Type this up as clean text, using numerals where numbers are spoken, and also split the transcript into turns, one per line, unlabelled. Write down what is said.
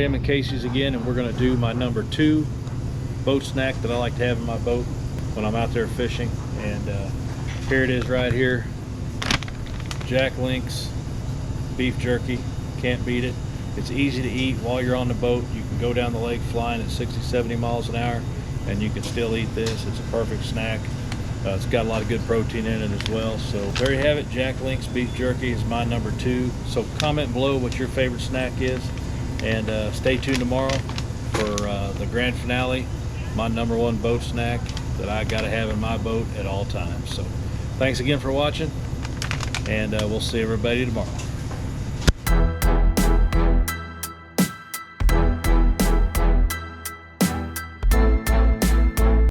Graham and Casey's again, and we're going to do my number 2 boat snack that I like to have in my boat when I'm out there fishing. And here it is right here. Jack Link's beef jerky. Can't beat it. It's easy to eat while you're on the boat. You can go down the lake flying at 60-70 miles an hour and you can still eat this. It's a perfect snack. It's got a lot of good protein in it as well. So there you have it. Jack Link's beef jerky is my number 2. So comment below what your favorite snack is, and stay tuned tomorrow for the grand finale, my number 1 boat snack that I gotta have in my boat at all times. So thanks again for watching, and we'll see everybody tomorrow.